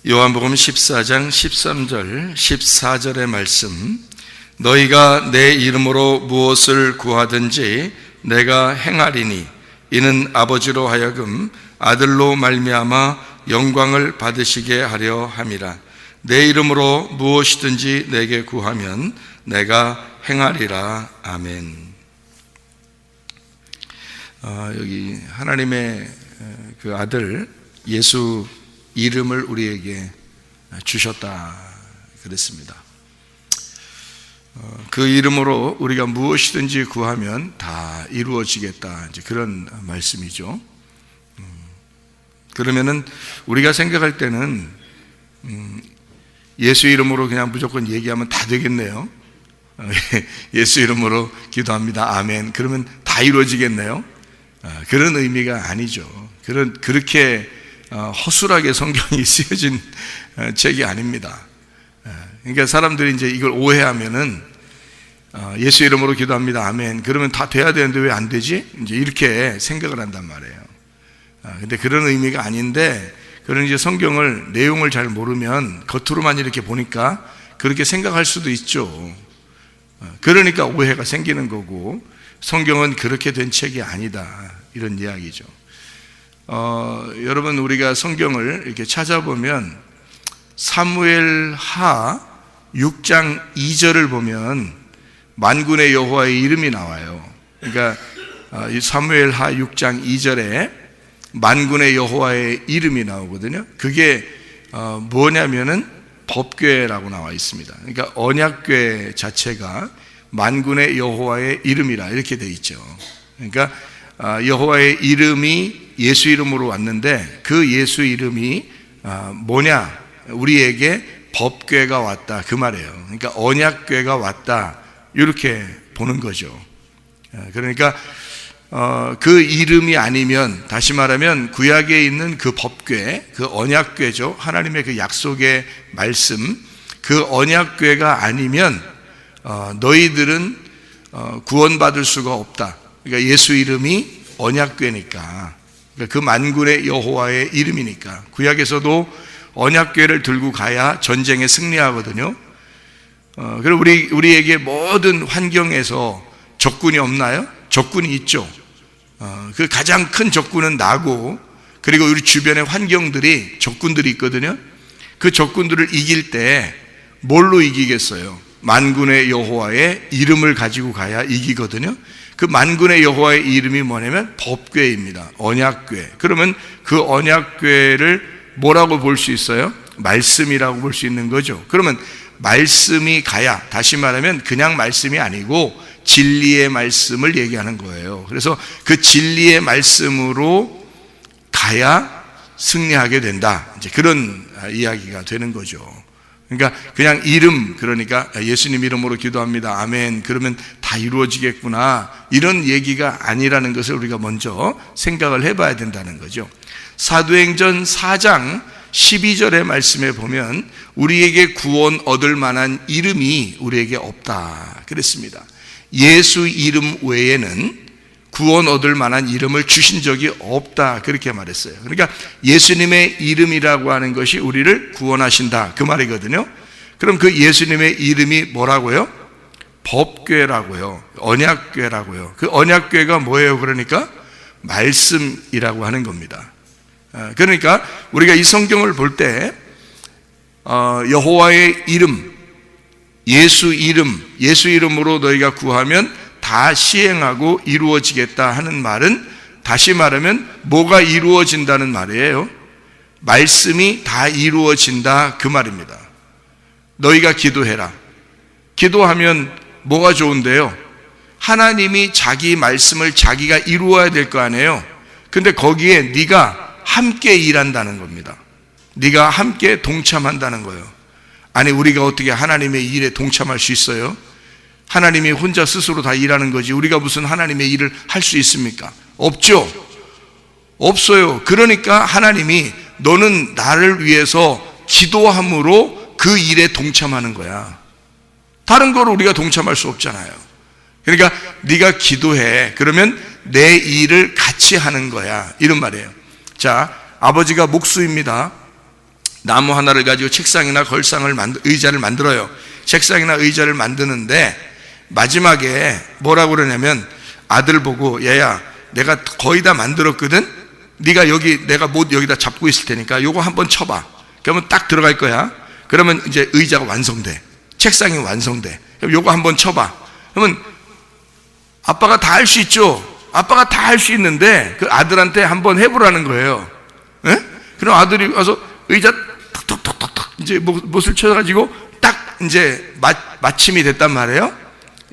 요한복음 14장 13절 14절의 말씀, 너희가 내 이름으로 무엇을 구하든지 내가 행하리니 이는 아버지로 하여금 아들로 말미암아 영광을 받으시게 하려 함이라. 내 이름으로 무엇이든지 내게 구하면 내가 행하리라. 아멘. 여기 하나님의 그 아들 예수 이름을 우리에게 주셨다 그랬습니다. 그 이름으로 우리가 무엇이든지 구하면 다 이루어지겠다, 이제 그런 말씀이죠. 그러면은 우리가 생각할 때는 예수 이름으로 그냥 무조건 얘기하면 다 되겠네요. 예수 이름으로 기도합니다. 아멘. 그러면 다 이루어지겠네요. 그런 의미가 아니죠. 그렇게 허술하게 성경이 쓰여진 책이 아닙니다. 그러니까 사람들이 이제 이걸 오해하면은 예수 이름으로 기도합니다. 아멘. 그러면 다 돼야 되는데 왜 안 되지? 이제 이렇게 생각을 한단 말이에요. 근데 그런 의미가 아닌데, 그런 이제 성경을 내용을 잘 모르면 겉으로만 이렇게 보니까 그렇게 생각할 수도 있죠. 그러니까 오해가 생기는 거고, 성경은 그렇게 된 책이 아니다, 이런 이야기죠. 여러분, 우리가 성경을 이렇게 찾아보면 사무엘하 6장 2절을 보면 만군의 여호와의 이름이 나와요. 그러니까 이 사무엘하 6장 2절에 만군의 여호와의 이름이 나오거든요. 그게 뭐냐면은 법궤라고 나와 있습니다. 그러니까 언약궤 자체가 만군의 여호와의 이름이라 이렇게 돼 있죠. 그러니까 여호와의 이름이 예수 이름으로 왔는데, 그 예수 이름이 뭐냐? 우리에게 법궤가 왔다, 그 말이에요. 그러니까 언약궤가 왔다, 이렇게 보는 거죠. 그러니까 그 이름이 아니면, 다시 말하면 구약에 있는 그 법궤, 그 언약궤죠. 하나님의 그 약속의 말씀, 그 언약궤가 아니면 너희들은 구원받을 수가 없다. 그러니까 예수 이름이 언약궤니까, 그러니까 그 만군의 여호와의 이름이니까. 구약에서도 언약궤를 들고 가야 전쟁에 승리하거든요. 그리고 우리에게 모든 환경에서 적군이 없나요? 적군이 있죠. 그 가장 큰 적군은 나고, 그리고 우리 주변의 환경들이 적군들이 있거든요. 그 적군들을 이길 때 뭘로 이기겠어요? 만군의 여호와의 이름을 가지고 가야 이기거든요. 그 만군의 여호와의 이름이 뭐냐면 법궤입니다. 언약궤. 그러면 그 언약궤를 뭐라고 볼 수 있어요? 말씀이라고 볼 수 있는 거죠. 그러면 말씀이 가야, 다시 말하면 그냥 말씀이 아니고 진리의 말씀을 얘기하는 거예요. 그래서 그 진리의 말씀으로 가야 승리하게 된다, 이제 그런 이야기가 되는 거죠. 그러니까 그냥 이름, 그러니까 예수님 이름으로 기도합니다. 아멘. 그러면 다 이루어지겠구나, 이런 얘기가 아니라는 것을 우리가 먼저 생각을 해봐야 된다는 거죠. 사도행전 4장 12절의 말씀에 보면 우리에게 구원 얻을 만한 이름이 우리에게 없다 그랬습니다. 예수 이름 외에는 구원 얻을 만한 이름을 주신 적이 없다, 그렇게 말했어요. 그러니까 예수님의 이름이라고 하는 것이 우리를 구원하신다, 그 말이거든요. 그럼 그 예수님의 이름이 뭐라고요? 법궤라고요. 언약궤라고요. 그 언약궤가 뭐예요? 그러니까 말씀이라고 하는 겁니다. 그러니까 우리가 이 성경을 볼 때 여호와의 이름, 예수 이름으로 너희가 구하면 다 시행하고 이루어지겠다 하는 말은, 다시 말하면 뭐가 이루어진다는 말이에요? 말씀이 다 이루어진다, 그 말입니다. 너희가 기도해라. 기도하면 뭐가 좋은데요? 하나님이 자기 말씀을 자기가 이루어야 될 거 아니에요. 근데 거기에 네가 함께 일한다는 겁니다. 네가 함께 동참한다는 거예요. 아니, 우리가 어떻게 하나님의 일에 동참할 수 있어요? 하나님이 혼자 스스로 다 일하는 거지 우리가 무슨 하나님의 일을 할 수 있습니까? 없죠. 없어요. 그러니까 하나님이 너는 나를 위해서 기도함으로 그 일에 동참하는 거야. 다른 거로 우리가 동참할 수 없잖아요. 그러니까 네가 기도해. 그러면 내 일을 같이 하는 거야, 이런 말이에요. 자, 아버지가 목수입니다. 나무 하나를 가지고 책상이나 의자를 만들어요. 책상이나 의자를 만드는데 마지막에 뭐라고 그러냐면 아들 보고, 얘야, 내가 거의 다 만들었거든? 네가 내가 못 여기다 잡고 있을 테니까 요거 한번 쳐봐. 그러면 딱 들어갈 거야. 그러면 이제 의자가 완성돼. 책상이 완성돼. 그럼 요거 한번 쳐봐. 그러면 아빠가 다 할 수 있죠. 아빠가 다 할 수 있는데 그 아들한테 한번 해보라는 거예요. 예? 그럼 아들이 와서 의자 톡톡톡톡 이제 못을 쳐가지고 딱 이제 마침이 됐단 말이에요.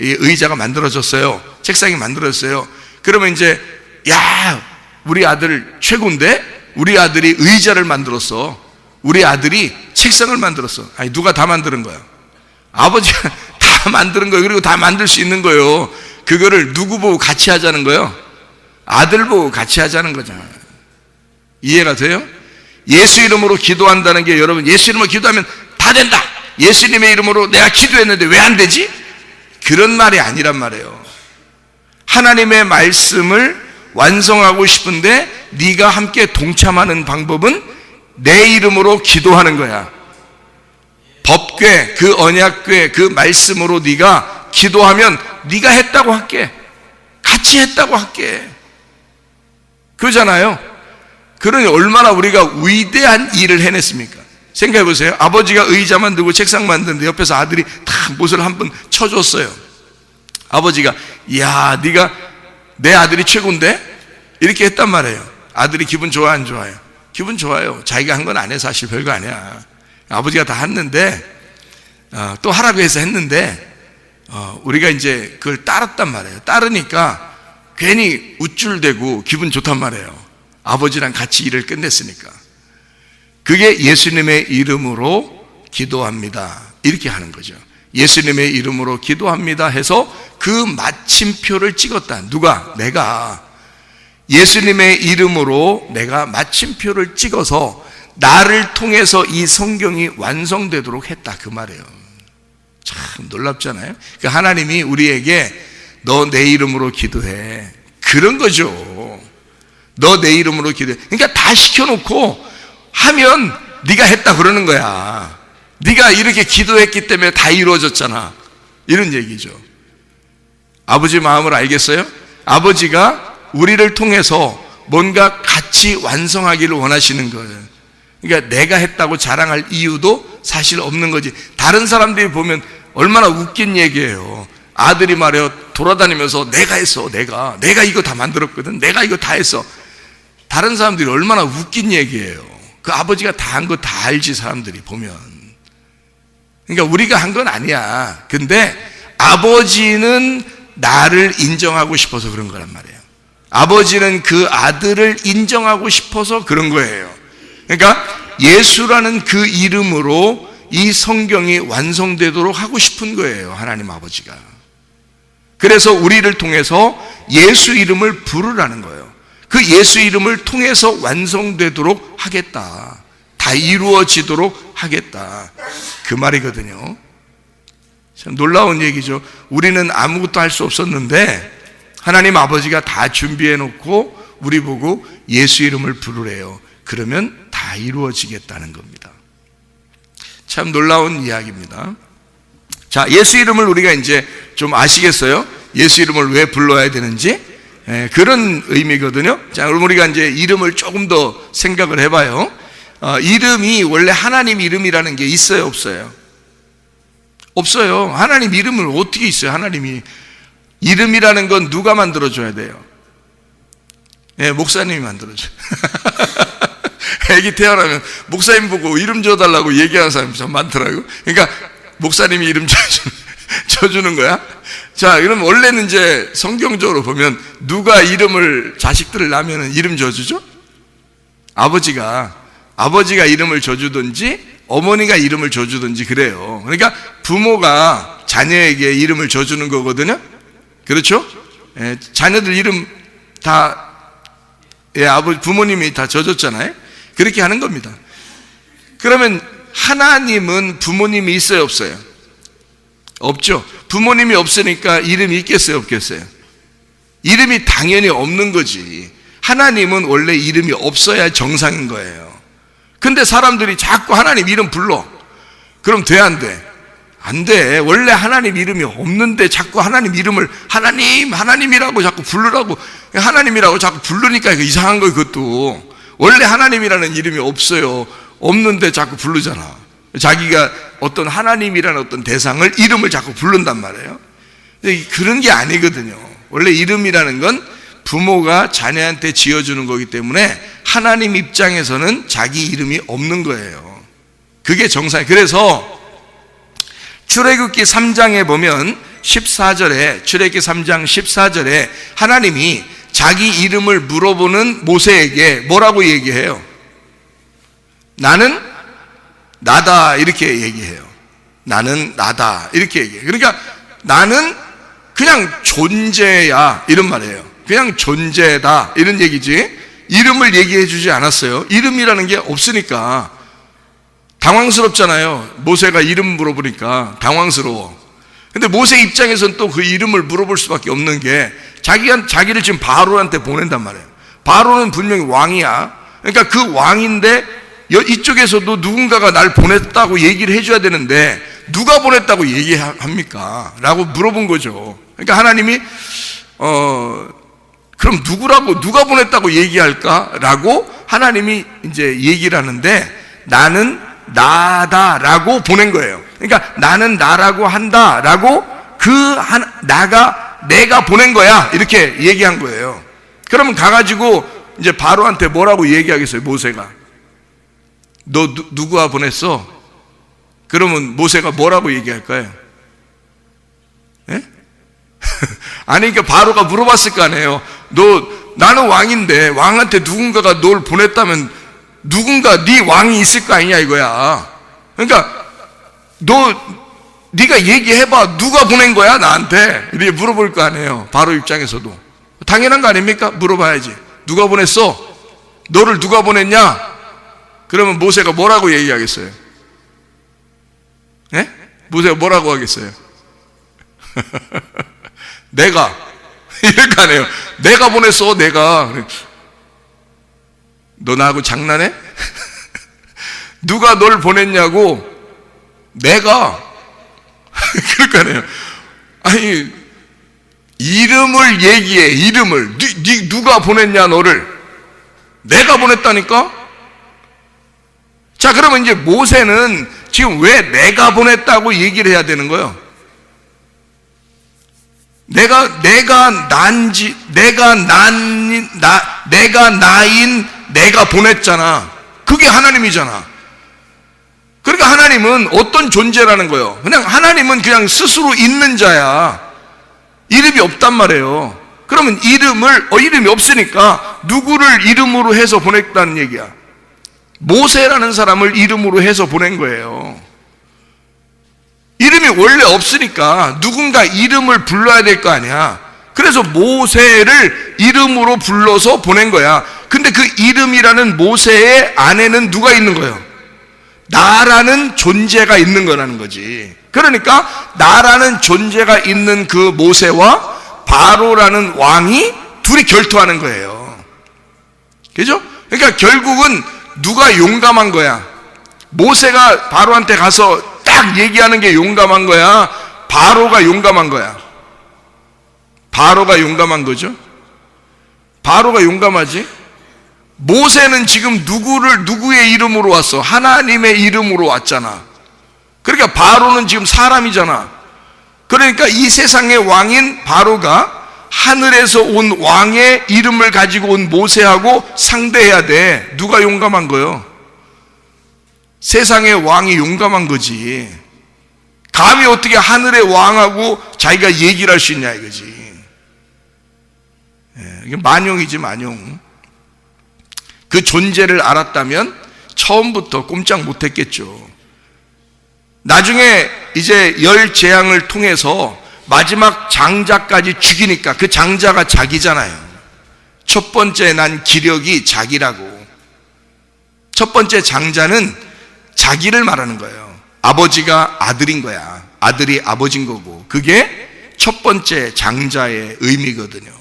이 의자가 만들어졌어요. 책상이 만들어졌어요. 그러면 이제, 야, 우리 아들 최고인데? 우리 아들이 의자를 만들었어. 우리 아들이 책상을 만들었어. 아니, 누가 다 만드는 거야? 아버지가 다 만드는 거예요. 그리고 다 만들 수 있는 거예요. 그거를 누구 보고 같이 하자는 거예요? 아들 보고 같이 하자는 거잖아요. 이해가 돼요? 예수 이름으로 기도한다는 게, 여러분, 예수 이름으로 기도하면 다 된다. 예수님의 이름으로 내가 기도했는데 왜 안 되지? 그런 말이 아니란 말이에요. 하나님의 말씀을 완성하고 싶은데 네가 함께 동참하는 방법은 내 이름으로 기도하는 거야. 법궤, 그 언약궤, 그 말씀으로 네가 기도하면 네가 했다고 할게. 같이 했다고 할게. 그러잖아요. 그러니 얼마나 우리가 위대한 일을 해냈습니까? 생각해 보세요. 아버지가 의자 만들고 책상 만드는데 옆에서 아들이 탁 못을 한번 쳐줬어요. 아버지가, 이야, 네가 내 아들이 최고인데? 이렇게 했단 말이에요. 아들이 기분 좋아, 안 좋아요? 기분 좋아요. 자기가 한 건 안 해. 사실 별거 아니야. 아버지가 다 했는데, 또 하라고 해서 했는데, 우리가 이제 그걸 따랐단 말이에요. 따르니까 괜히 우쭐대고 기분 좋단 말이에요. 아버지랑 같이 일을 끝냈으니까. 그게 예수님의 이름으로 기도합니다. 이렇게 하는 거죠. 예수님의 이름으로 기도합니다 해서 그 마침표를 찍었다. 누가? 내가. 예수님의 이름으로 내가 마침표를 찍어서 나를 통해서 이 성경이 완성되도록 했다. 그 말이에요. 참 놀랍잖아요. 그러니까 하나님이 우리에게 너 내 이름으로 기도해. 그런 거죠. 너 내 이름으로 기도해. 그러니까 다 시켜놓고 하면 네가 했다 그러는 거야. 네가 이렇게 기도했기 때문에 다 이루어졌잖아. 이런 얘기죠. 아버지 마음을 알겠어요? 아버지가 우리를 통해서 뭔가 같이 완성하기를 원하시는 거예요. 그러니까 내가 했다고 자랑할 이유도 사실 없는 거지. 다른 사람들이 보면 얼마나 웃긴 얘기예요. 아들이 말해요. 돌아다니면서 내가 했어. 내가 이거 다 만들었거든. 내가 이거 다 했어. 다른 사람들이 얼마나 웃긴 얘기예요. 그 아버지가 다 한 거 다 알지, 사람들이 보면. 그러니까 우리가 한 건 아니야. 근데 아버지는 나를 인정하고 싶어서 그런 거란 말이에요. 아버지는 그 아들을 인정하고 싶어서 그런 거예요. 그러니까 예수라는 그 이름으로 이 성경이 완성되도록 하고 싶은 거예요. 하나님 아버지가. 그래서 우리를 통해서 예수 이름을 부르라는 거예요. 그 예수 이름을 통해서 완성되도록 하겠다. 다 이루어지도록 하겠다. 그 말이거든요. 참 놀라운 얘기죠. 우리는 아무것도 할 수 없었는데 하나님 아버지가 다 준비해 놓고 우리 보고 예수 이름을 부르래요. 그러면 다 이루어지겠다는 겁니다. 참 놀라운 이야기입니다. 자, 예수 이름을 우리가 이제 좀 아시겠어요? 예수 이름을 왜 불러야 되는지? 그런 의미거든요. 자, 그럼 우리가 이제 이름을 조금 더 생각을 해봐요. 이름이 원래 하나님 이름이라는 게 있어요, 없어요? 없어요. 하나님 이름을 어떻게 있어요? 하나님이 이름이라는 건 누가 만들어줘야 돼요? 목사님이 만들어줘요. 애기 태어나면 목사님 보고 이름 줘달라고 얘기하는 사람이 참 많더라고요. 그러니까 목사님이 이름 줘주는 거야. 자, 그럼 원래는 이제 성경적으로 보면 누가 이름을, 자식들을 낳으면 이름 줘주죠? 아버지가 이름을 줘주든지 어머니가 이름을 줘주든지 그래요. 그러니까 부모가 자녀에게 이름을 줘주는 거거든요. 그렇죠? 자녀들 이름 다 부모님이 다 줘줬잖아요. 그렇게 하는 겁니다. 그러면 하나님은 부모님이 있어요, 없어요? 없죠. 부모님이 없으니까 이름이 있겠어요, 없겠어요? 이름이 당연히 없는 거지. 하나님은 원래 이름이 없어야 정상인 거예요. 근데 사람들이 자꾸 하나님 이름 불러. 그럼 돼, 안 돼? 안 돼. 원래 하나님 이름이 없는데 자꾸 하나님 이름을 하나님이라고 자꾸 부르라고, 하나님이라고 자꾸 부르니까 이상한 거예요, 그것도. 원래 하나님이라는 이름이 없어요. 없는데 자꾸 부르잖아. 자기가 어떤 하나님이라는 어떤 대상을, 이름을 자꾸 부른단 말이에요. 근데 그런 게 아니거든요. 원래 이름이라는 건 부모가 자녀한테 지어주는 거기 때문에 하나님 입장에서는 자기 이름이 없는 거예요. 그게 정상이에요. 그래서 출애굽기 3장에 보면 14절에, 출애굽기 3장 14절에 하나님이 자기 이름을 물어보는 모세에게 뭐라고 얘기해요? 나는 나다, 이렇게 얘기해요. 나는 나다, 이렇게 얘기해요. 그러니까 나는 그냥 존재야, 이런 말이에요. 그냥 존재다, 이런 얘기지. 이름을 얘기해 주지 않았어요. 이름이라는 게 없으니까 당황스럽잖아요. 모세가 이름 물어보니까 당황스러워. 근데 모세 입장에서는 또 그 이름을 물어볼 수밖에 없는 게 자기를 지금 바로한테 보낸단 말이에요. 바로는 분명히 왕이야. 그러니까 그 왕인데 이쪽에서도 누군가가 날 보냈다고 얘기를 해줘야 되는데 누가 보냈다고 얘기합니까? 라고 물어본 거죠. 그러니까 하나님이 그럼 누가 보냈다고 얘기할까? 라고 하나님이 이제 얘기를 하는데 나는 나다라고 보낸 거예요. 그러니까 나는 나라고 한다라고 내가 보낸 거야, 이렇게 얘기한 거예요. 그러면 가가지고 이제 바로한테 뭐라고 얘기하겠어요, 모세가? 너 누구와 보냈어? 그러면 모세가 뭐라고 얘기할까요? 예? 아니, 그러니까 바로가 물어봤을 거 아니에요. 나는 왕인데 왕한테 누군가가 널 보냈다면 누군가 네 왕이 있을 거 아니냐, 이거야. 그러니까 네가 얘기해봐. 누가 보낸 거야 나한테? 이렇게 물어볼 거 아니에요, 바로 입장에서도. 당연한 거 아닙니까? 물어봐야지. 누가 보냈어? 너를 누가 보냈냐? 그러면 모세가 뭐라고 얘기하겠어요? 예? 모세가 뭐라고 하겠어요? 내가 이럴 거 아니에요. 내가 보냈어, 내가. 너 나하고 장난해? 누가 널 보냈냐고? 내가. 그럴 거 아니에요. 아니, 이름을 얘기해, 이름을. 누가 보냈냐, 너를? 내가 보냈다니까? 자, 그러면 이제 모세는 지금 왜 내가 보냈다고 얘기를 해야 되는 거예요? 내가 나인 내가 보냈잖아. 그게 하나님이잖아. 그러니까 하나님은 어떤 존재라는 거예요? 그냥 하나님은 그냥 스스로 있는 자야. 이름이 없단 말이에요. 그러면 이름이 없으니까 누구를 이름으로 해서 보냈다는 얘기야. 모세라는 사람을 이름으로 해서 보낸 거예요. 이름이 원래 없으니까 누군가 이름을 불러야 될 거 아니야. 그래서 모세를 이름으로 불러서 보낸 거야. 근데 그 이름이라는 모세의 안에는 누가 있는 거예요? 나라는 존재가 있는 거라는 거지. 그러니까 나라는 존재가 있는 그 모세와 바로라는 왕이 둘이 결투하는 거예요. 그죠? 그러니까 결국은 누가 용감한 거야? 모세가 바로한테 가서 딱 얘기하는 게 용감한 거야? 바로가 용감한 거야? 바로가 용감한 거죠? 바로가 용감하지? 모세는 지금 누구의 이름으로 왔어? 하나님의 이름으로 왔잖아. 그러니까 바로는 지금 사람이잖아. 그러니까 이 세상의 왕인 바로가 하늘에서 온 왕의 이름을 가지고 온 모세하고 상대해야 돼. 누가 용감한 거요? 세상의 왕이 용감한 거지. 감히 어떻게 하늘의 왕하고 자기가 얘기를 할 수 있냐, 이거지. 이게 만용이지, 만용. 그 존재를 알았다면 처음부터 꼼짝 못했겠죠. 나중에 이제 열 재앙을 통해서 마지막 장자까지 죽이니까 그 장자가 자기잖아요. 첫 번째 난 기력이 자기라고. 첫 번째 장자는 자기를 말하는 거예요. 아버지가 아들인 거야. 아들이 아버지인 거고. 그게 첫 번째 장자의 의미거든요.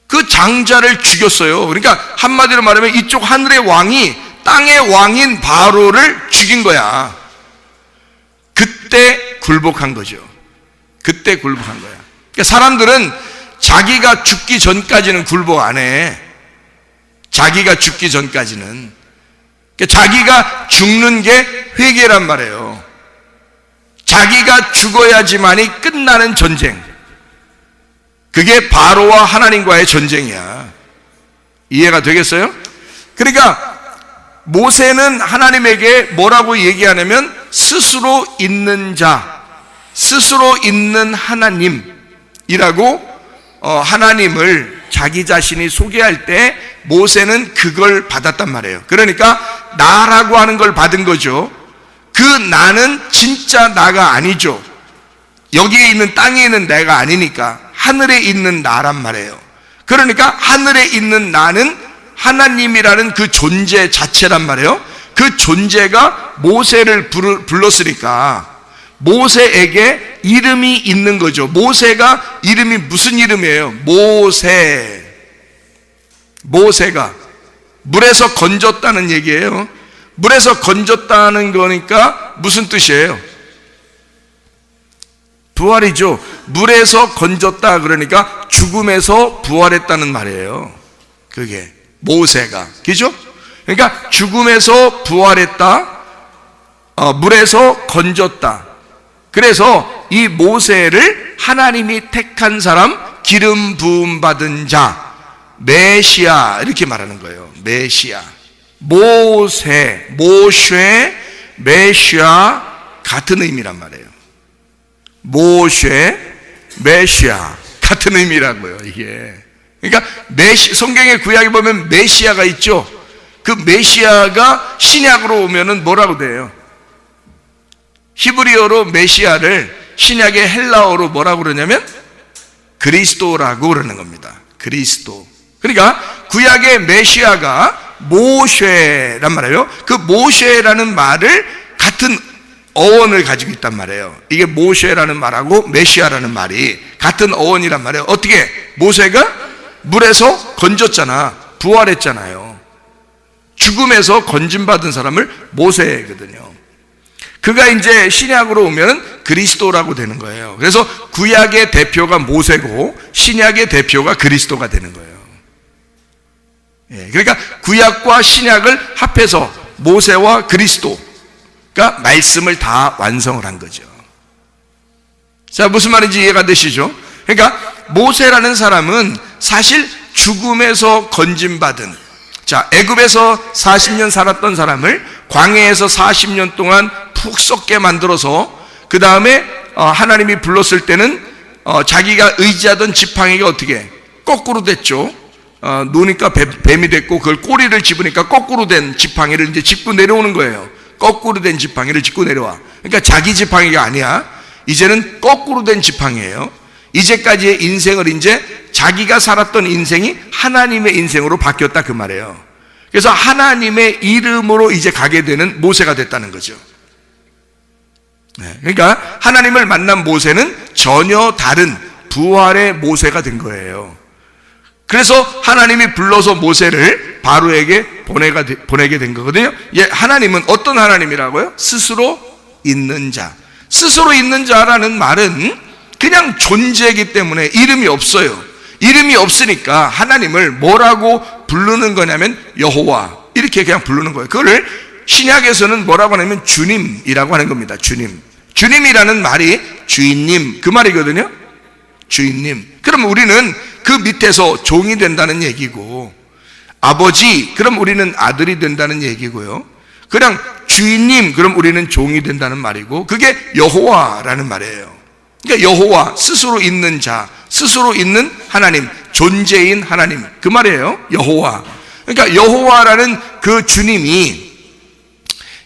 그 장자를 죽였어요. 그러니까 한마디로 말하면 이쪽 하늘의 왕이 땅의 왕인 바로를 죽인 거야. 그때 굴복한 거죠. 그때 굴복한 거야. 그러니까 사람들은 자기가 죽기 전까지는 굴복 안 해. 자기가 죽기 전까지는. 그러니까 자기가 죽는 게 회개란 말이에요. 자기가 죽어야지만이 끝나는 전쟁. 그게 바로와 하나님과의 전쟁이야. 이해가 되겠어요? 그러니까 모세는 하나님에게 뭐라고 얘기하냐면 스스로 있는 자, 스스로 있는 하나님이라고 하나님을 자기 자신이 소개할 때 모세는 그걸 받았단 말이에요. 그러니까 나라고 하는 걸 받은 거죠. 그 나는 진짜 나가 아니죠. 여기에 있는 땅에 있는 내가 아니니까 하늘에 있는 나란 말이에요. 그러니까 하늘에 있는 나는 하나님이라는 그 존재 자체란 말이에요. 그 존재가 모세를 불렀으니까 모세에게 이름이 있는 거죠. 모세가 이름이 무슨 이름이에요? 모세가 물에서 건졌다는 얘기예요. 물에서 건졌다는 거니까 무슨 뜻이에요? 부활이죠. 물에서 건졌다 그러니까 죽음에서 부활했다는 말이에요. 그게 모세가, 그죠? 그러니까 죽음에서 부활했다, 물에서 건졌다. 그래서 이 모세를 하나님이 택한 사람, 기름 부음 받은 자, 메시아 이렇게 말하는 거예요. 메시아, 모세, 메시아 같은 의미란 말이에요. 메시아 같은 의미라고요. 이게 그러니까 성경의 구약에 보면 메시아가 있죠. 그 메시아가 신약으로 오면은 뭐라고 돼요? 히브리어로 메시아를 신약의 헬라어로 뭐라고 그러냐면 그리스도라고 그러는 겁니다. 그리스도. 그러니까 구약의 메시아가 모쉐란 말이에요. 그 모쉐라는 말을 같은 어원을 가지고 있단 말이에요. 이게 모쉐라는 말하고 메시아라는 말이 같은 어원이란 말이에요. 어떻게? 모세가 물에서 건졌잖아. 부활했잖아요. 죽음에서 건짐받은 사람을 모세거든요. 그가 이제 신약으로 오면 그리스도라고 되는 거예요. 그래서 구약의 대표가 모세고 신약의 대표가 그리스도가 되는 거예요. 그러니까 구약과 신약을 합해서 모세와 그리스도가 말씀을 다 완성을 한 거죠. 자, 무슨 말인지 이해가 되시죠? 그러니까 모세라는 사람은 사실 죽음에서 건짐받은, 자, 애굽에서 40년 살았던 사람을 광야에서 40년 동안 푹 썩게 만들어서 그 다음에 하나님이 불렀을 때는 자기가 의지하던 지팡이가 어떻게 거꾸로 됐죠. 노니까 뱀이 됐고 그걸 꼬리를 집으니까 거꾸로 된 지팡이를 이제 짚고 내려오는 거예요. 거꾸로 된 지팡이를 짚고 내려와. 그러니까 자기 지팡이가 아니야. 이제는 거꾸로 된 지팡이에요. 이제까지의 인생을 이제 자기가 살았던 인생이 하나님의 인생으로 바뀌었다 그 말이에요. 그래서 하나님의 이름으로 이제 가게 되는 모세가 됐다는 거죠. 그러니까 하나님을 만난 모세는 전혀 다른 부활의 모세가 된 거예요. 그래서 하나님이 불러서 모세를 바로에게 보내게 된 거거든요. 하나님은 어떤 하나님이라고요? 스스로 있는 자. 스스로 있는 자라는 말은 그냥 존재이기 때문에 이름이 없어요. 이름이 없으니까 하나님을 뭐라고 부르는 거냐면 여호와 이렇게 그냥 부르는 거예요. 그거를 신약에서는 뭐라고 하냐면 주님이라고 하는 겁니다. 주님이라는 말이 주인님 그 말이거든요. 주인님. 그럼 우리는 그 밑에서 종이 된다는 얘기고, 아버지 그럼 우리는 아들이 된다는 얘기고요. 그냥 주인님 그럼 우리는 종이 된다는 말이고, 그게 여호와라는 말이에요. 그러니까 여호와, 스스로 있는 자, 스스로 있는 하나님, 존재인 하나님 그 말이에요. 여호와. 그러니까 여호와라는 그 주님이,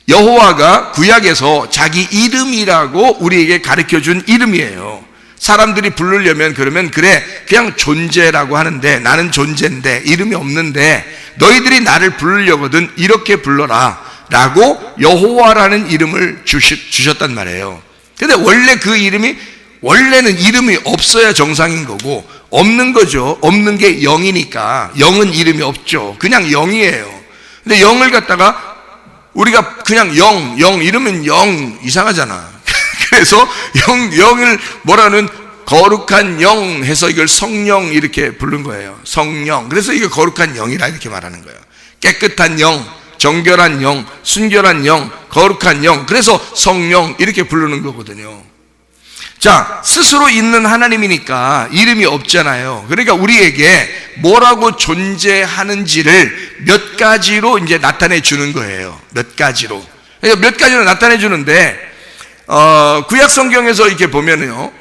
여호와가 구약에서 자기 이름이라고 우리에게 가르쳐준 이름이에요. 사람들이 부르려면 그러면 그래 그냥 존재라고 하는데 나는 존재인데 이름이 없는데 너희들이 나를 부르려거든 이렇게 불러라 라고 여호와라는 이름을 주셨단 말이에요. 근데 원래 그 이름이, 원래는 이름이 없어야 정상인 거고 없는 거죠. 없는 게 영이니까 영은 이름이 없죠. 그냥 영이에요. 근데 영을 갖다가 우리가 그냥 영 이러면 영 이상하잖아. 그래서 영을 뭐라는 거룩한 영 해서 이걸 성령 이렇게 부른 거예요. 성령. 그래서 이게 거룩한 영이라 이렇게 말하는 거예요. 깨끗한 영, 정결한 영, 순결한 영, 거룩한 영. 그래서 성령 이렇게 부르는 거거든요. 자, 스스로 있는 하나님이니까 이름이 없잖아요. 그러니까 우리에게 뭐라고 존재하는지를 몇 가지로 이제 나타내 주는 거예요. 몇 가지로. 그러니까 몇 가지로 나타내 주는데, 구약 성경에서 이렇게 보면요,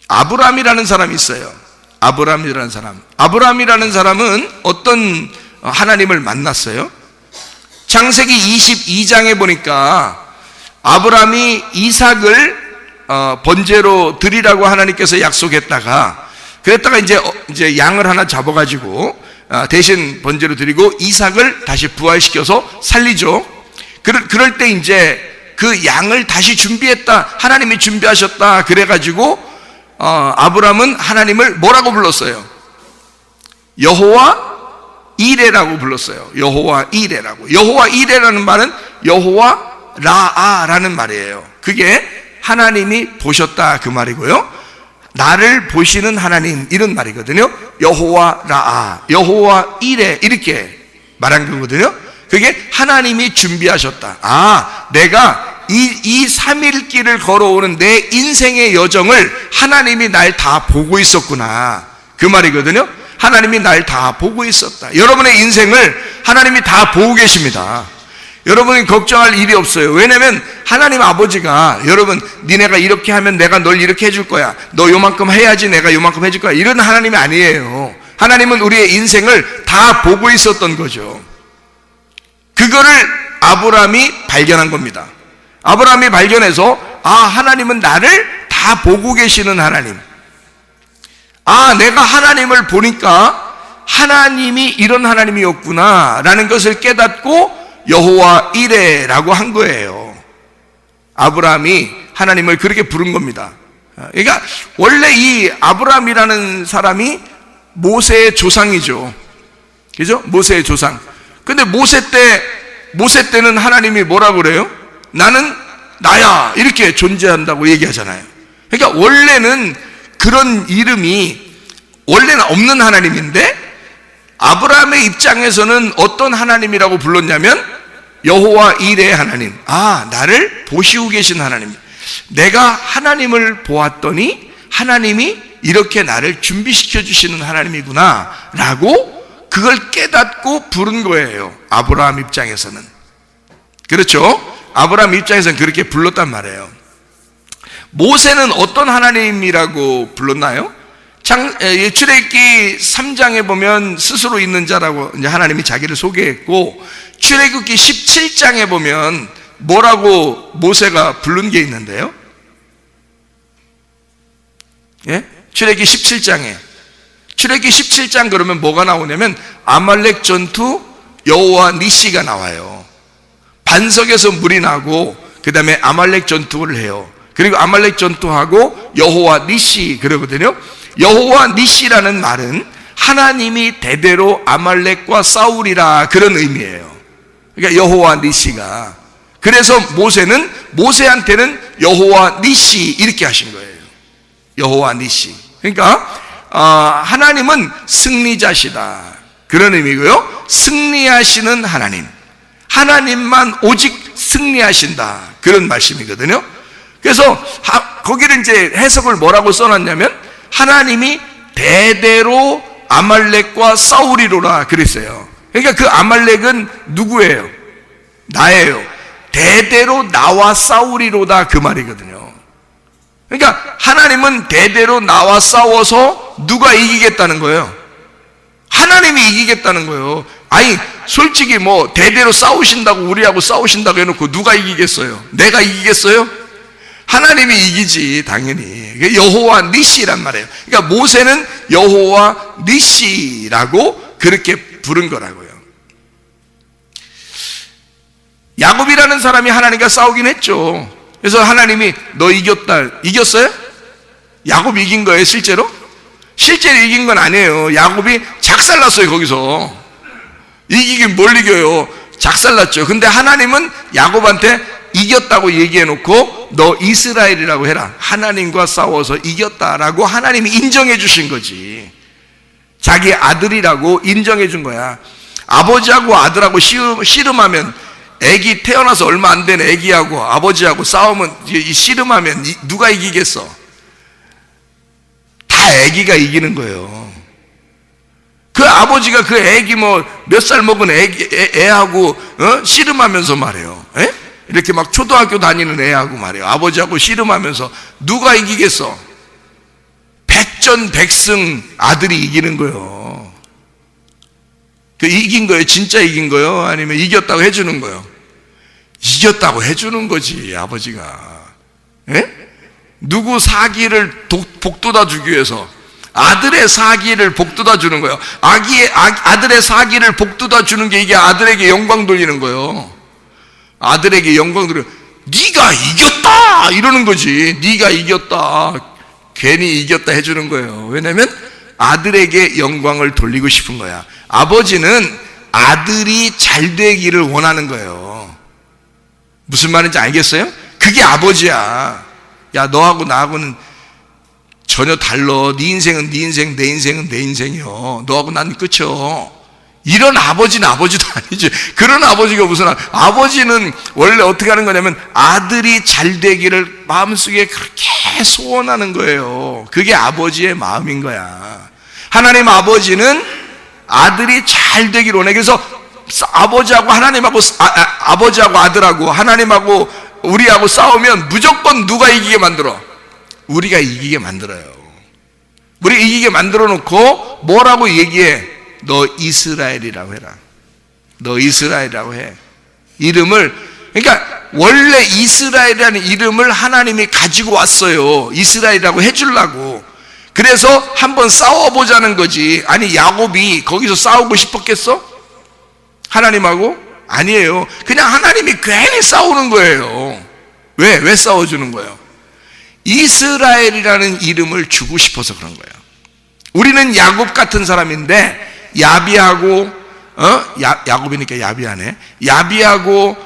아브람이라는 사람이 있어요. 아브람이라는 사람. 아브람이라는 사람은 어떤 하나님을 만났어요? 창세기 22장에 보니까 아브람이 이삭을 번제로 드리라고 하나님께서 약속했다가, 그랬다가 이제 양을 하나 잡아가지고 대신 번제로 드리고 이삭을 다시 부활시켜서 살리죠. 그럴 때 이제 그 양을 다시 준비했다, 하나님이 준비하셨다 그래가지고 아브람은 하나님을 뭐라고 불렀어요? 여호와 이레라고 불렀어요. 여호와 이레라고. 여호와 이레라는 말은 여호와 라아라는 말이에요. 그게 하나님이 보셨다 그 말이고요. 나를 보시는 하나님 이런 말이거든요. 여호와 라아, 여호와 이레 이렇게 말한 거거든요. 그게 하나님이 준비하셨다. 아, 내가 이 3일 길을 걸어오는 내 인생의 여정을 하나님이 날 다 보고 있었구나 그 말이거든요. 하나님이 날 다 보고 있었다. 여러분의 인생을 하나님이 다 보고 계십니다. 여러분이 걱정할 일이 없어요. 왜냐면 하나님 아버지가 여러분 니네가 이렇게 하면 내가 널 이렇게 해줄 거야, 너 요만큼 해야지 내가 요만큼 해줄 거야, 이런 하나님이 아니에요. 하나님은 우리의 인생을 다 보고 있었던 거죠. 그거를 아브람이 발견한 겁니다. 아브람이 발견해서 아, 하나님은 나를 다 보고 계시는 하나님. 아, 내가 하나님을 보니까 하나님이 이런 하나님이었구나 라는 것을 깨닫고 여호와 이레라고 한 거예요. 아브람이 하나님을 그렇게 부른 겁니다. 그러니까 원래 이 아브람이라는 사람이 모세의 조상이죠. 그죠? 모세의 조상. 근데 모세 때는 하나님이 뭐라고 그래요? 나는 나야 이렇게 존재한다고 얘기하잖아요. 그러니까 원래는 그런 이름이 원래는 없는 하나님인데 아브라함의 입장에서는 어떤 하나님이라고 불렀냐면 여호와 이레 하나님. 아, 나를 보시고 계신 하나님. 내가 하나님을 보았더니 하나님이 이렇게 나를 준비시켜 주시는 하나님이구나 라고 그걸 깨닫고 부른 거예요. 아브라함 입장에서는. 그렇죠? 아브라함 입장에서는 그렇게 불렀단 말이에요. 모세는 어떤 하나님이라고 불렀나요? 출애굽기 3장에 보면 스스로 있는 자라고 이제 하나님이 자기를 소개했고, 출애굽기 17장에 보면 뭐라고 모세가 부른 게 있는데요. 예? 출애굽기 17장 그러면 뭐가 나오냐면 아말렉 전투 여호와 니시가 나와요. 반석에서 물이 나고 그 다음에 아말렉 전투를 해요. 그리고 아말렉 전투하고 여호와 니시 그러거든요. 여호와 니시라는 말은 하나님이 대대로 아말렉과 싸우리라 그런 의미예요. 그러니까 여호와 니시가. 그래서 모세한테는 여호와 니시 이렇게 하신 거예요. 여호와 니시. 그러니까 하나님은 승리자시다 그런 의미고요. 승리하시는 하나님, 하나님만 오직 승리하신다 그런 말씀이거든요. 그래서 거기를 이제 해석을 뭐라고 써놨냐면 하나님이 대대로 아말렉과 싸우리로라 그랬어요. 그러니까 그 아말렉은 누구예요? 나예요. 대대로 나와 싸우리로다 그 말이거든요. 그러니까 하나님은 대대로 나와 싸워서 누가 이기겠다는 거예요? 하나님이 이기겠다는 거예요. 아니 솔직히 뭐 대대로 싸우신다고 우리하고 싸우신다고 해놓고 누가 이기겠어요? 내가 이기겠어요? 하나님이 이기지 당연히. 여호와 니시란 말이에요. 그러니까 모세는 여호와 니시라고 그렇게 부른 거라고요. 야곱이라는 사람이 하나님과 싸우긴 했죠. 그래서 하나님이 너 이겼다. 이겼어요? 야곱이 이긴 거예요 실제로? 실제로 이긴 건 아니에요. 야곱이 작살났어요 거기서. 이기긴 뭘 이겨요. 작살났죠. 근데 하나님은 야곱한테 이겼다고 얘기해놓고 너 이스라엘이라고 해라. 하나님과 싸워서 이겼다라고 하나님이 인정해 주신 거지. 자기 아들이라고 인정해 준 거야. 아버지하고 아들하고 씨름하면, 애기 태어나서 얼마 안 된 애기하고 아버지하고 싸우면, 씨름하면 누가 이기겠어? 다 애기가 이기는 거예요. 그 아버지가 그 애기 몇 살 먹은 애하고 씨름하면서 말해요. 에? 이렇게 막 초등학교 다니는 애하고 말해요. 아버지하고 씨름하면서 누가 이기겠어? 백전백승 아들이 이기는 거예요. 그 이긴 거예요? 진짜 이긴 거예요? 아니면 이겼다고 해주는 거예요? 이겼다고 해주는 거지, 아버지가. 에? 누구 사기를 복돋아 주기 위해서 아들의 사기를 복돋아 주는 거예요. 아들의 사기를 복돋아 주는 게 이게 아들에게 영광 돌리는 거예요. 아들에게 영광 돌려. 네가 이겼다 이러는 거지. 네가 이겼다. 괜히 이겼다 해주는 거예요. 왜냐하면 아들에게 영광을 돌리고 싶은 거야. 아버지는 아들이 잘 되기를 원하는 거예요. 무슨 말인지 알겠어요? 그게 아버지야. 야, 너하고 나하고는 전혀 달라. 네 인생은 네 인생, 내 인생은 내 인생이요. 너하고 난 끝이요. 이런 아버지는 아버지도 아니지. 그런 아버지가 무슨 아버지는 원래 어떻게 하는 거냐면 아들이 잘 되기를 마음속에 그렇게 소원하는 거예요. 그게 아버지의 마음인 거야. 하나님 아버지는 아들이 잘 되기를 원해. 그래서 아버지하고 하나님하고 아버지하고 아들하고 하나님하고 우리하고 싸우면 무조건 누가 이기게 만들어? 우리가 이기게 만들어요. 우리 이기게 만들어 놓고 뭐라고 얘기해? 너 이스라엘이라고 해라. 너 이스라엘이라고 해. 이름을, 그러니까 원래 이스라엘이라는 이름을 하나님이 가지고 왔어요. 이스라엘이라고 해주려고. 그래서 한번 싸워보자는 거지. 아니, 야곱이 거기서 싸우고 싶었겠어? 하나님하고? 아니에요. 그냥 하나님이 괜히 싸우는 거예요. 왜 싸워주는 거예요? 이스라엘이라는 이름을 주고 싶어서 그런 거예요. 우리는 야곱 같은 사람인데 야비하고 야곱이니까 야비하네. 야비하고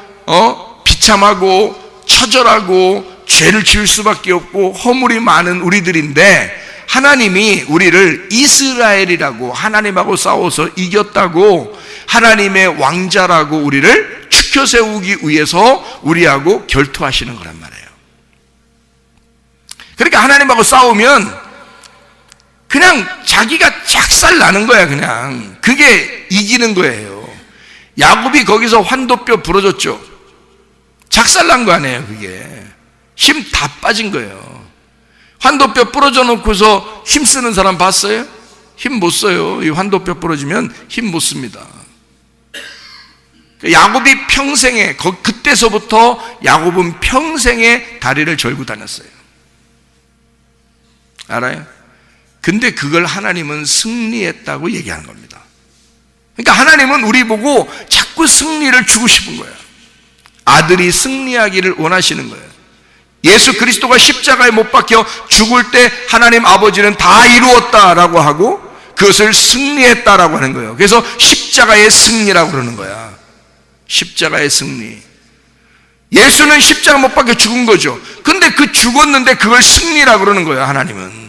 비참하고 처절하고 죄를 지을 수밖에 없고 허물이 많은 우리들인데 하나님이 우리를 이스라엘이라고 하나님하고 싸워서 이겼다고 하나님의 왕자라고 우리를 추켜 세우기 위해서 우리하고 결투하시는 거란 말이에요. 그러니까 하나님하고 싸우면 그냥 자기가 작살 나는 거야. 그냥 그게 이기는 거예요. 야곱이 거기서 환도뼈 부러졌죠. 작살 난 거 아니에요. 그게 힘 다 빠진 거예요. 환도뼈 부러져 놓고서 힘 쓰는 사람 봤어요? 힘 못 써요. 이 환도뼈 부러지면 힘 못 씁니다. 야곱이 평생에 그때서부터 야곱은 평생에 다리를 절고 다녔어요. 알아요? 근데 그걸 하나님은 승리했다고 얘기하는 겁니다. 그러니까 하나님은 우리 보고 자꾸 승리를 주고 싶은 거예요. 아들이 승리하기를 원하시는 거예요. 예수 그리스도가 십자가에 못 박혀 죽을 때 하나님 아버지는 다 이루었다라고 하고 그것을 승리했다라고 하는 거예요. 그래서 십자가의 승리라고 그러는 거야. 십자가의 승리. 예수는 십자가 못 박혀 죽은 거죠. 근데 그 죽었는데 그걸 승리라고 그러는 거예요. 하나님은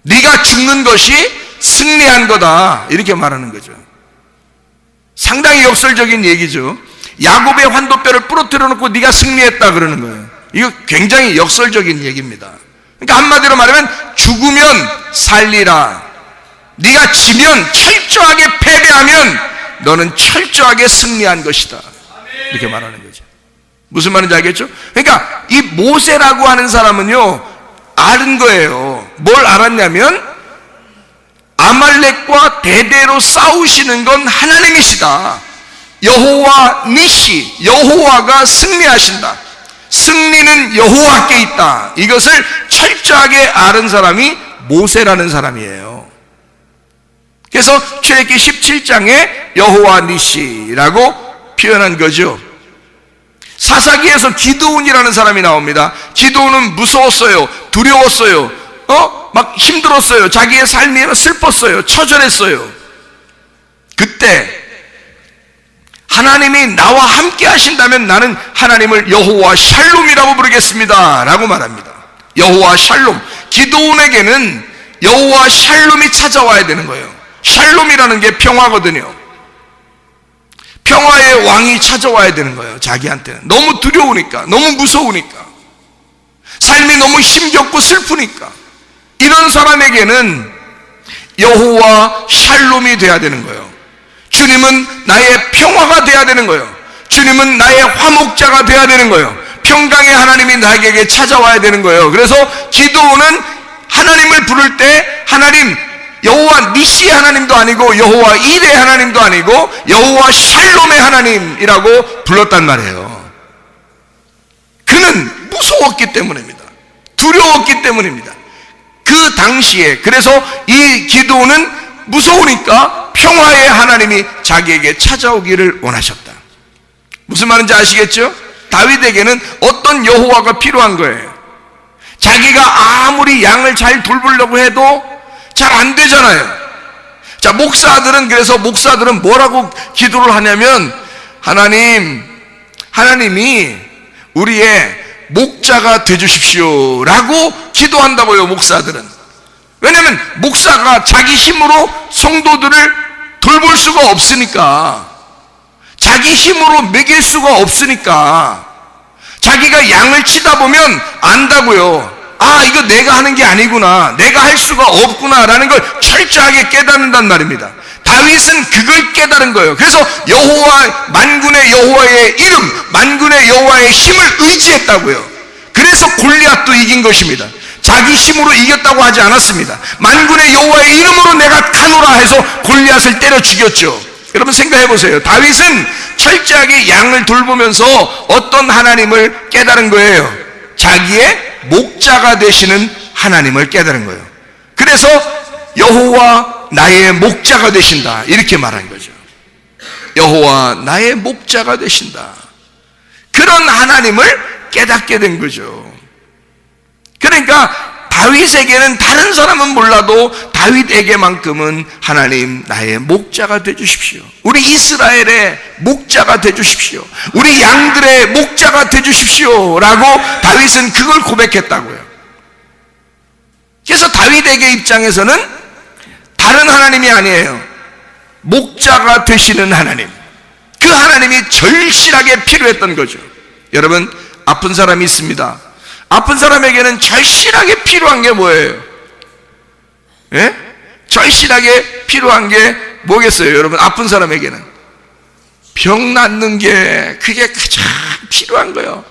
네가 죽는 것이 승리한 거다 이렇게 말하는 거죠. 상당히 역설적인 얘기죠. 야곱의 환도뼈를 부러뜨려 놓고 네가 승리했다 그러는 거예요. 이거 굉장히 역설적인 얘기입니다. 그러니까 한마디로 말하면 죽으면 살리라. 네가 지면 철저하게 패배하면 너는 철저하게 승리한 것이다 이렇게 말하는 거죠. 무슨 말인지 알겠죠? 그러니까 이 모세라고 하는 사람은요 아는 거예요. 뭘 알았냐면 아말렉과 대대로 싸우시는 건 하나님이시다. 여호와 니시, 여호와가 승리하신다. 승리는 여호와께 있다. 이것을 철저하게 아는 사람이 모세라는 사람이에요. 그래서 출애굽기 17장에 여호와 니시라고 표현한 거죠. 사사기에서 기드온이라는 사람이 나옵니다. 기드온은 무서웠어요. 두려웠어요. 막 힘들었어요. 자기의 삶이 슬펐어요. 처절했어요. 그때 하나님이 나와 함께 하신다면 나는 하나님을 여호와 샬롬이라고 부르겠습니다 라고 말합니다. 여호와 샬롬. 기드온에게는 여호와 샬롬이 찾아와야 되는 거예요. 샬롬이라는 게 평화거든요. 평화의 왕이 찾아와야 되는 거예요. 자기한테는 너무 두려우니까, 너무 무서우니까, 삶이 너무 힘겹고 슬프니까 이런 사람에게는 여호와 샬롬이 돼야 되는 거예요. 주님은 나의 평화가 돼야 되는 거예요. 주님은 나의 화목자가 돼야 되는 거예요. 평강의 하나님이 나에게 찾아와야 되는 거예요. 그래서 기드온은 하나님을 부를 때 하나님, 여호와 니시의 하나님도 아니고 여호와 이레의 하나님도 아니고 여호와 샬롬의 하나님이라고 불렀단 말이에요. 그는 무서웠기 때문입니다. 두려웠기 때문입니다. 그 당시에. 그래서 이 기드온은 무서우니까 평화의 하나님이 자기에게 찾아오기를 원하셨다. 무슨 말인지 아시겠죠? 다윗에게는 어떤 여호와가 필요한 거예요. 자기가 아무리 양을 잘 돌보려고 해도 잘 안 되잖아요. 자, 그래서 목사들은 뭐라고 기도를 하냐면, 하나님이 우리의 목자가 되주십시오 라고 기도한다고요. 목사들은. 왜냐하면 목사가 자기 힘으로 성도들을 돌볼 수가 없으니까, 자기 힘으로 먹일 수가 없으니까, 자기가 양을 치다 보면 안다고요. 아, 이거 내가 하는 게 아니구나, 내가 할 수가 없구나 라는 걸 철저하게 깨닫는단 말입니다. 다윗은 그걸 깨달은 거예요. 그래서 만군의 여호와의 이름, 만군의 여호와의 힘을 의지했다고요. 그래서 골리앗도 이긴 것입니다. 자기 힘으로 이겼다고 하지 않았습니다. 만군의 여호와의 이름으로 내가 가노라 해서 골리앗을 때려 죽였죠. 여러분 생각해 보세요. 다윗은 철저하게 양을 돌보면서 어떤 하나님을 깨달은 거예요? 자기의 목자가 되시는 하나님을 깨달은 거예요. 그래서 여호와 나의 목자가 되신다 이렇게 말한 거죠. 여호와 나의 목자가 되신다. 그런 하나님을 깨닫게 된 거죠. 그러니까 다윗에게는, 다른 사람은 몰라도 다윗에게만큼은 하나님 나의 목자가 되주십시오, 우리 이스라엘의 목자가 되주십시오, 우리 양들의 목자가 되주십시오 라고 다윗은 그걸 고백했다고요. 그래서 다윗에게 입장에서는 다른 하나님이 아니에요. 목자가 되시는 하나님, 그 하나님이 절실하게 필요했던 거죠. 여러분, 아픈 사람이 있습니다. 아픈 사람에게는 절실하게 필요한 게 뭐예요? 예? 절실하게 필요한 게 뭐겠어요? 여러분, 아픈 사람에게는 병 낫는 게 그게 가장 필요한 거예요.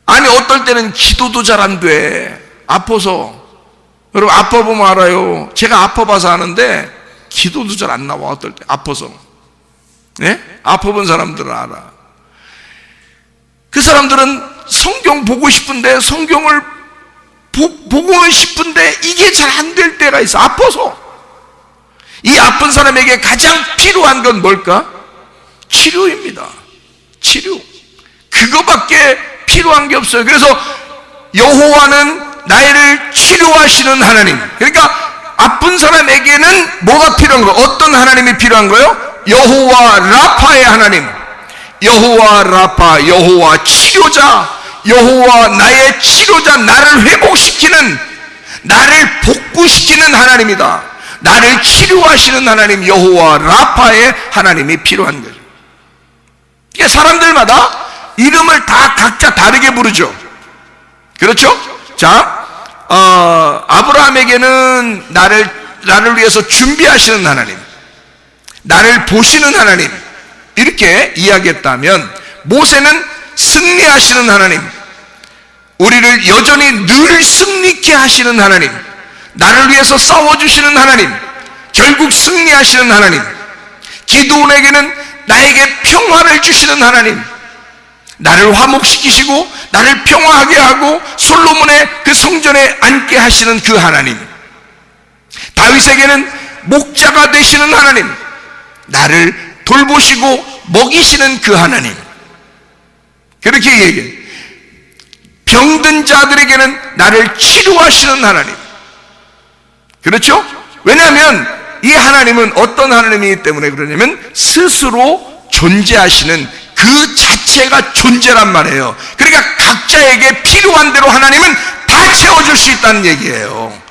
아니, 어떨 때는 기도도 잘 안 돼. 아파서. 여러분, 아파보면 알아요. 제가 아파봐서 아는데 기도도 잘 안 나와. 어떨 때 아파서. 예? 아파본 사람들은 알아. 그 사람들은 성경 보고 싶은데, 성경을 보고는 싶은데 이게 잘 안 될 때가 있어. 아파서. 이 아픈 사람에게 가장 필요한 건 뭘까? 치료입니다. 치료. 그거밖에 필요한 게 없어요. 그래서 여호와는 나를 치료하시는 하나님. 그러니까 아픈 사람에게는 뭐가 필요한 거예요? 어떤 하나님이 필요한 거예요? 여호와 라파의 하나님. 여호와 라파, 여호와 치료자, 여호와 나의 치료자, 나를 회복시키는, 나를 복구시키는 하나님이다. 나를 치료하시는 하나님, 여호와 라파의 하나님이 필요한 거죠. 이게 사람들마다 이름을 다 각자 다르게 부르죠. 그렇죠? 자, 아브라함에게는 나를 위해서 준비하시는 하나님, 나를 보시는 하나님, 이렇게 이야기했다면, 모세는 승리하시는 하나님, 우리를 여전히 늘 승리케 하시는 하나님, 나를 위해서 싸워주시는 하나님, 결국 승리하시는 하나님. 기드온에게는 나에게 평화를 주시는 하나님, 나를 화목시키시고 나를 평화하게 하고 솔로몬의 그 성전에 앉게 하시는 그 하나님. 다윗에게는 목자가 되시는 하나님, 나를 돌보시고 먹이시는 그 하나님. 그렇게 얘기해요. 병든 자들에게는 나를 치료하시는 하나님. 그렇죠? 왜냐하면 이 하나님은 어떤 하나님이기 때문에 그러냐면 스스로 존재하시는 그 자체가 존재란 말이에요. 그러니까 각자에게 필요한 대로 하나님은 다 채워줄 수 있다는 얘기예요.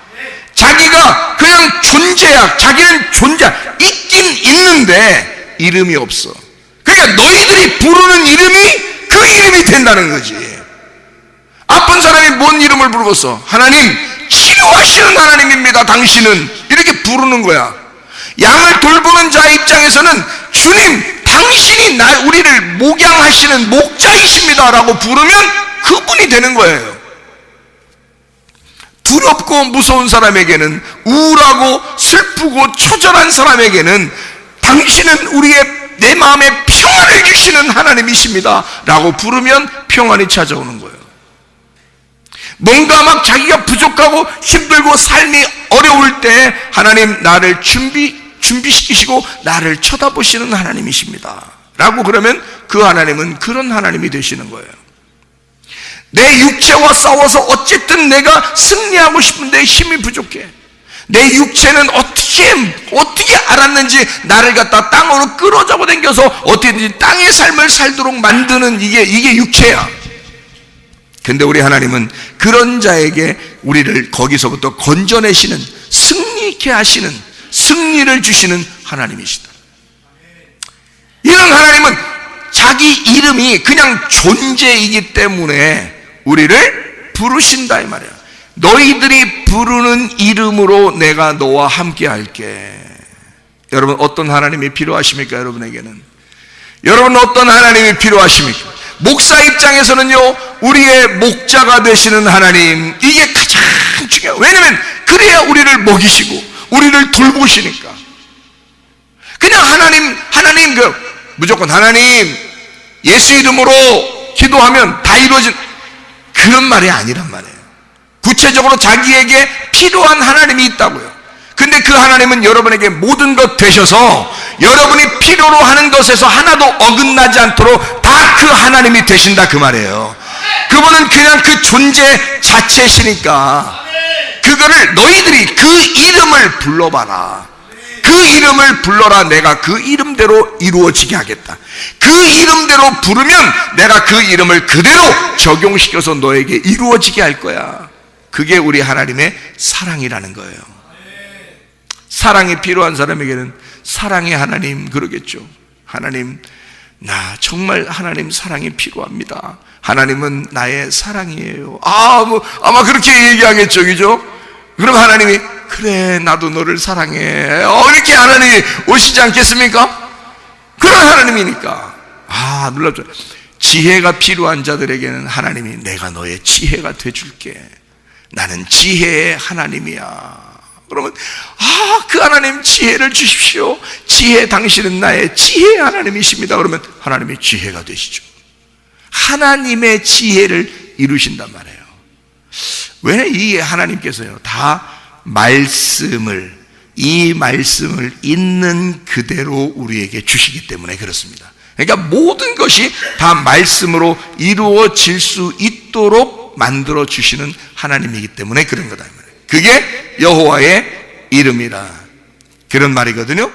자기가 그냥 존재야. 자기는 존재, 있긴 있는데 이름이 없어. 그러니까 너희들이 부르는 이름이 그 이름이 된다는 거지. 아픈 사람이 뭔 이름을 부르겠어? 하나님, 치료하시는 하나님입니다 당신은. 이렇게 부르는 거야. 양을 돌보는 자 입장에서는 주님, 당신이 우리를 목양하시는 목자이십니다 라고 부르면 그분이 되는 거예요. 두렵고 무서운 사람에게는, 우울하고 슬프고 처절한 사람에게는 당신은 내 마음에 평안을 주시는 하나님이십니다 라고 부르면 평안이 찾아오는 거예요. 뭔가 막 자기가 부족하고 힘들고 삶이 어려울 때 하나님, 나를 준비시키시고 나를 쳐다보시는 하나님이십니다 라고 그러면 그 하나님은 그런 하나님이 되시는 거예요. 내 육체와 싸워서 어쨌든 내가 승리하고 싶은데 힘이 부족해. 내 육체는 어떻게 알았는지 나를 갖다 땅으로 끌어잡아 당겨서 어떻게든지 땅의 삶을 살도록 만드는 이게 육체야. 근데 우리 하나님은 그런 자에게 우리를 거기서부터 건져내시는, 승리케 하시는, 승리를 주시는 하나님이시다. 이런 하나님은 자기 이름이 그냥 존재이기 때문에 우리를 부르신다 이 말이야. 너희들이 부르는 이름으로 내가 너와 함께 할게. 여러분, 어떤 하나님이 필요하십니까? 여러분에게는 여러분 어떤 하나님이 필요하십니까? 목사 입장에서는요, 우리의 목자가 되시는 하나님, 이게 가장 중요해요. 왜냐하면 그래야 우리를 먹이시고 우리를 돌보시니까. 그냥 하나님 무조건 하나님 예수 이름으로 기도하면 다 이루어진 그런 말이 아니란 말이에요. 구체적으로 자기에게 필요한 하나님이 있다고요. 근데 그 하나님은 여러분에게 모든 것 되셔서 여러분이 필요로 하는 것에서 하나도 어긋나지 않도록 다 그 하나님이 되신다 그 말이에요. 그분은 그냥 그 존재 자체시니까 그거를 너희들이 그 이름을 불러봐라. 그 이름을 불러라. 내가 그 이름대로 이루어지게 하겠다. 그 이름대로 부르면 내가 그 이름을 그대로 적용시켜서 너에게 이루어지게 할 거야. 그게 우리 하나님의 사랑이라는 거예요. 사랑이 필요한 사람에게는 사랑의 하나님 그러겠죠. 하나님, 나 정말 하나님 사랑이 필요합니다. 하나님은 나의 사랑이에요. 아마 그렇게 얘기하겠죠, 그죠? 그럼 하나님이 그래, 나도 너를 사랑해. 이렇게 하나님이 오시지 않겠습니까? 그런 하나님이니까. 놀랍죠. 지혜가 필요한 자들에게는 하나님이 내가 너의 지혜가 돼줄게. 나는 지혜의 하나님이야. 그러면 그 하나님 지혜를 주십시오. 지혜, 당신은 나의 지혜의 하나님이십니다. 그러면 하나님의 지혜가 되시죠. 하나님의 지혜를 이루신단 말이에요. 왜 이 하나님께서요 다 이 말씀을 있는 그대로 우리에게 주시기 때문에 그렇습니다. 그러니까 모든 것이 다 말씀으로 이루어질 수 있도록 만들어 주시는 하나님이기 때문에 그런 거다. 그게 여호와의 이름이라, 그런 말이거든요.